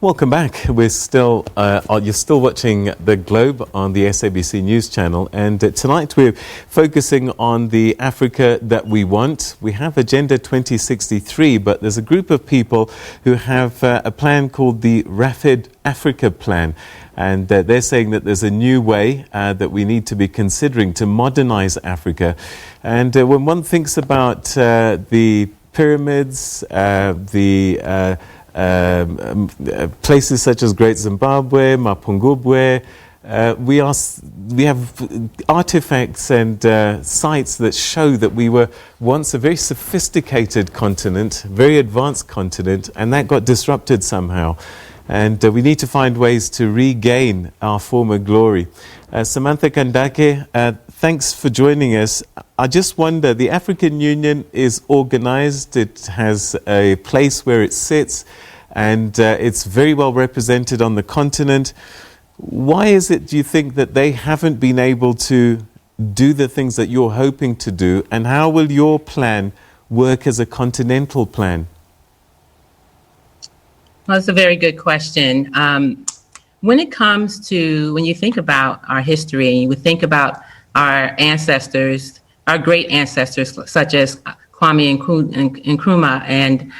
Welcome back. You're still watching The Globe on the SABC News channel, and tonight we're focusing on the Africa that we want. We have Agenda 2063, but there's a group of people who have a plan called the Rapid Africa Plan, and they're saying that there's a new way that we need to be considering to modernize Africa. And when one thinks about the pyramids, places such as Great Zimbabwe, Mapungubwe, we have artifacts and sites that show that we were once a very sophisticated continent, very advanced continent, and that got disrupted somehow. And we need to find ways to regain our former glory. Samantha, Kandake, thanks for joining us. I just wonder, the African Union is organized, it has a place where it sits, and it's very well represented on the continent. Why is it, do you think, that they haven't been able to do the things that you're hoping to do, and how will your plan work as a continental plan? Well, that's a very good question. When you think about our history, and you would think about our ancestors, our great ancestors, such as Kwame Nkrumah and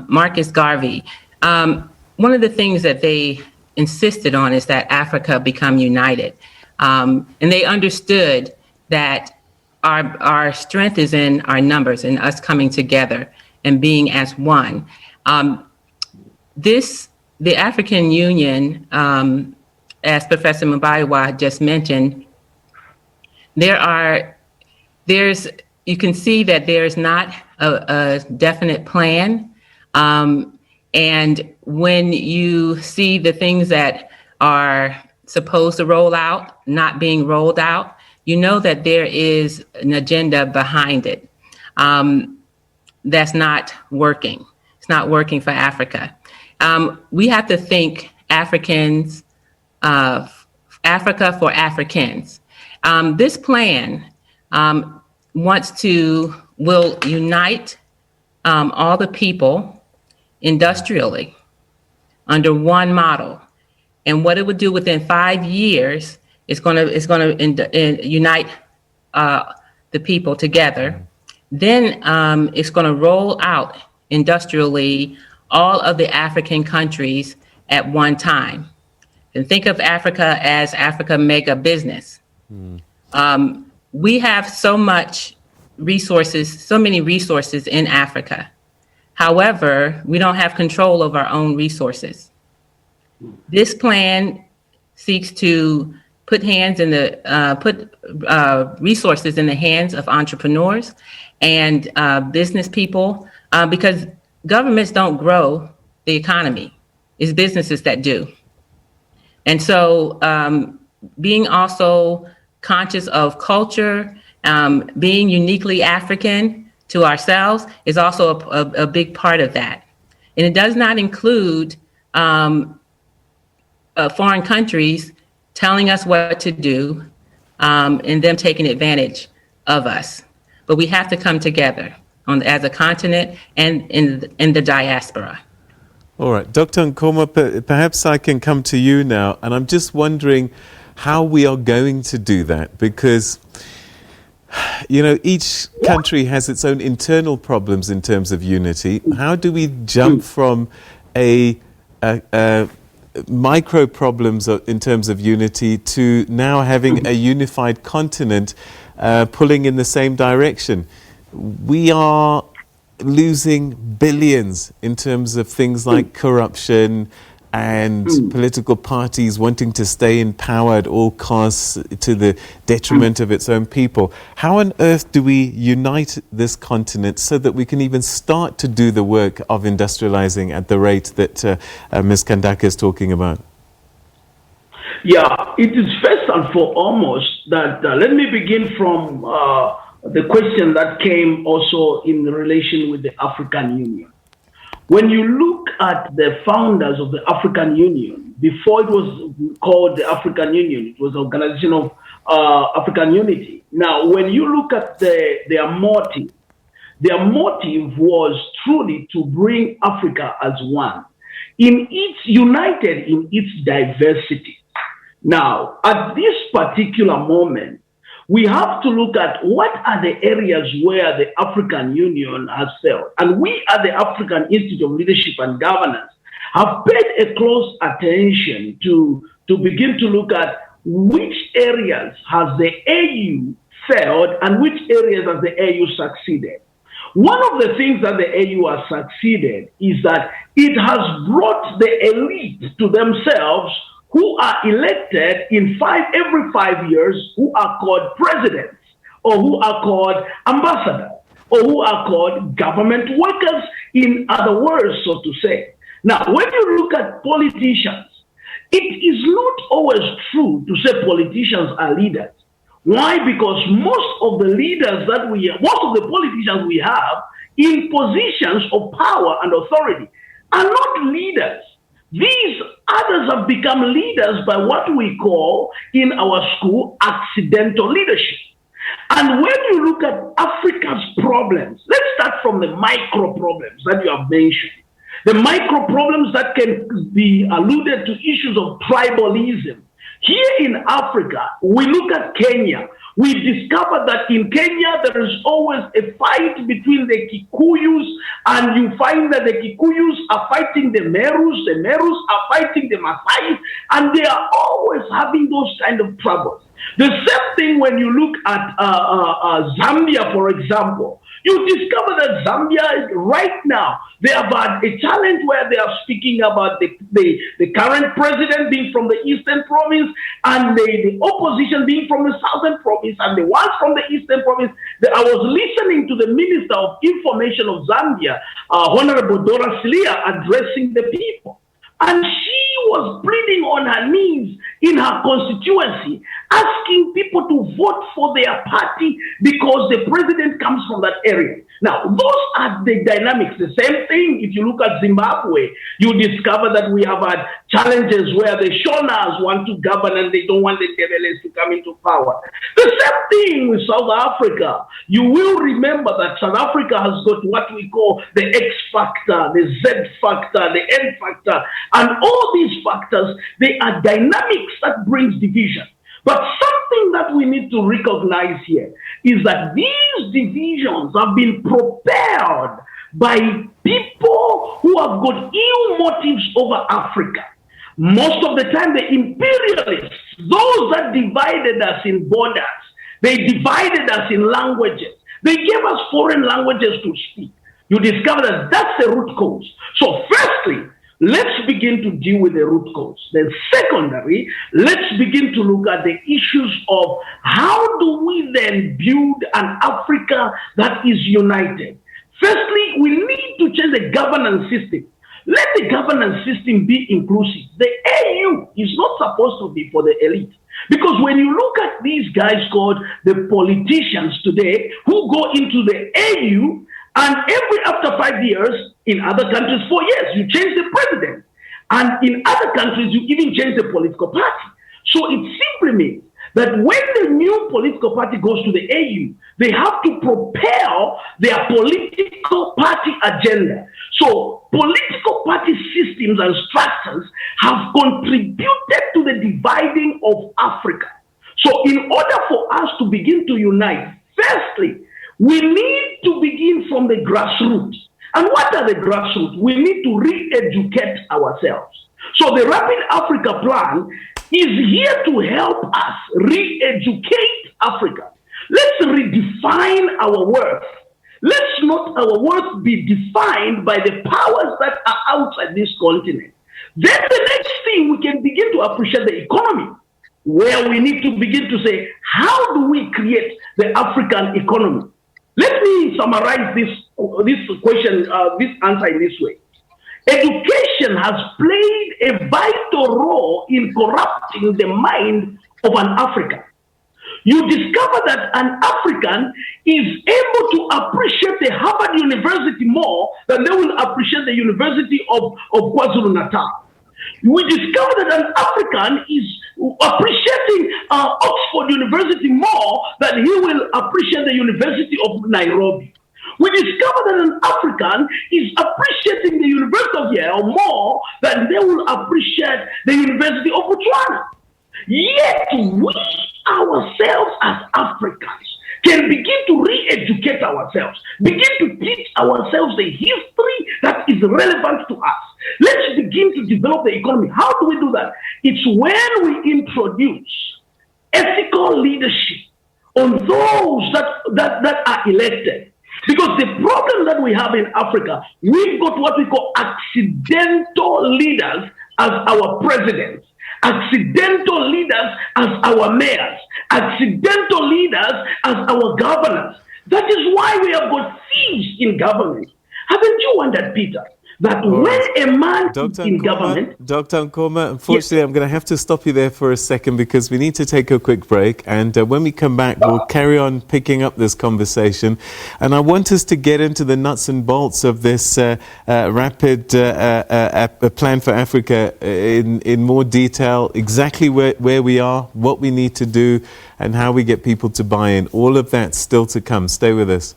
Marcus Garvey, one of the things that they insisted on is that Africa become united. And they understood that our strength is in our numbers and us coming together and being as one. The African Union, as Professor Mubaiwa just mentioned, you can see that there's not a definite plan. And when you see the things that are supposed to roll out not being rolled out, you know that there is an agenda behind it that's not working. It's not working for Africa. We have to think Africa for Africans. This plan will unite all the people industrially under one model. And what it would do within 5 years is going to unite the people together. Then it's going to roll out industrially all of the African countries at one time. And think of Africa as Africa mega business. We have so many resources in Africa. However, we don't have control of our own resources. This plan seeks to put resources in the hands of entrepreneurs and business people, because governments don't grow the economy. It's businesses that do. And so being also conscious of culture, being uniquely African to ourselves is also a big part of that. And it does not include foreign countries telling us what to do and them taking advantage of us. But we have to come together as a continent and in the diaspora. All right, Dr. Nkhoma, perhaps I can come to you now, and I'm just wondering how we are going to do that, because, you know, each country has its own internal problems in terms of unity. How do we jump from micro problems in terms of unity to now having a unified continent pulling in the same direction? We are losing billions in terms of things like corruption and political parties wanting to stay in power at all costs to the detriment of its own people. How on earth do we unite this continent so that we can even start to do the work of industrializing at the rate that Ms. Kandake is talking about? Yeah, it is first and foremost that let me begin from the question that came also in relation with the African Union. When you look at the founders of the African Union, before it was called the African Union, it was the Organization of African Unity. Now, when you look at their motive was truly to bring Africa as one. united in its diversity. Now, at this particular moment, we have to look at what are the areas where the African Union has failed. And we at the African Institute of Leadership and Governance have paid a close attention to begin to look at which areas has the AU failed and which areas has the AU succeeded. One of the things that the AU has succeeded is that it has brought the elite to themselves who are elected every 5 years, who are called presidents, or who are called ambassadors, or who are called government workers, in other words, so to say. Now, when you look at politicians, it is not always true to say politicians are leaders. Why? Because most of the politicians we have in positions of power and authority are not leaders. These others have become leaders by what we call in our school accidental leadership. And when you look at Africa's problems, let's start from the micro problems that you have mentioned. The micro problems that can be alluded to issues of tribalism. Here in Africa, we look at Kenya. We discover that in Kenya, there is always a fight between the Kikuyus, and you find that the Kikuyus are fighting the Merus are fighting the Maasai, and they are always having those kind of troubles. The same thing when you look at Zambia, for example. You discover that Zambia, right now, they have had a challenge where they are speaking about the current president being from the Eastern Province and the opposition being from the Southern Province and the ones from the Eastern Province. I was listening to the Minister of Information of Zambia, Honorable Dora Silia, addressing the people. And she was pleading on her knees in her constituency, asking people to vote for their party because the president comes from that area. Now, those are the dynamics. The same thing, if you look at Zimbabwe, you discover that we have had challenges where the Shonas want to govern and they don't want the Tebeles to come into power. The same thing with South Africa. You will remember that South Africa has got what we call the X factor, the Z factor, the N factor, and all these factors, they are dynamics that brings division. But something that we need to recognize here is that these divisions have been propelled by people who have got ill motives over Africa. Most of the time, the imperialists, those that divided us in borders, they divided us in languages. They gave us foreign languages to speak. You discover that that's the root cause. So firstly, let's begin to deal with the root cause. Then secondary, let's begin to look at the issues of how do we then build an Africa that is united. Firstly, we need to change the governance system. Let the governance system be inclusive. The AU is not supposed to be for the elite. Because when you look at these guys called the politicians today who go into the AU, and after 5 years, in other countries, 4 years, you change the president. And in other countries, you even change the political party. So it simply means that when the new political party goes to the AU, they have to propel their political party agenda. So political party systems and structures have contributed to the dividing of Africa. So in order for us to begin to unite, firstly, we need to begin from the grassroots. And what are the grassroots? We need to re-educate ourselves. So the Rapid Africa Plan is here to help us re-educate Africa. Let's redefine our worth. Let's not our worth be defined by the powers that are outside this continent. Then the next thing, we can begin to appreciate the economy, where we need to begin to say, how do we create the African economy? Let me summarize this answer in this way. Education has played a vital role in corrupting the mind of an African. You discover that an African is able to appreciate the Harvard University more than they will appreciate the University of KwaZulu-Natal. We discover that an African is appreciating Oxford University more than he will appreciate the University of Nairobi. we discover that an African is appreciating the University of Yale more than they will appreciate the University of Botswana. Yet we ourselves as Africans can begin to re-educate ourselves, begin to teach ourselves the history that is relevant to us. Let's begin to develop the economy. How do we do that? It's when we introduce ethical leadership on those that are elected. Because the problem that we have in Africa, we've got what we call accidental leaders as our presidents, accidental leaders as our mayors, accidental leaders as our governors. That is why we have got thieves in government. Haven't you wondered, Peter, that when a man is in government... Dr. Nkhoma, unfortunately, yes. I'm going to have to stop you there for a second because we need to take a quick break. And when we come back, we'll carry on picking up this conversation. And I want us to get into the nuts and bolts of this rapid plan for Africa in more detail, exactly where we are, what we need to do, and how we get people to buy in. All of that still to come. Stay with us.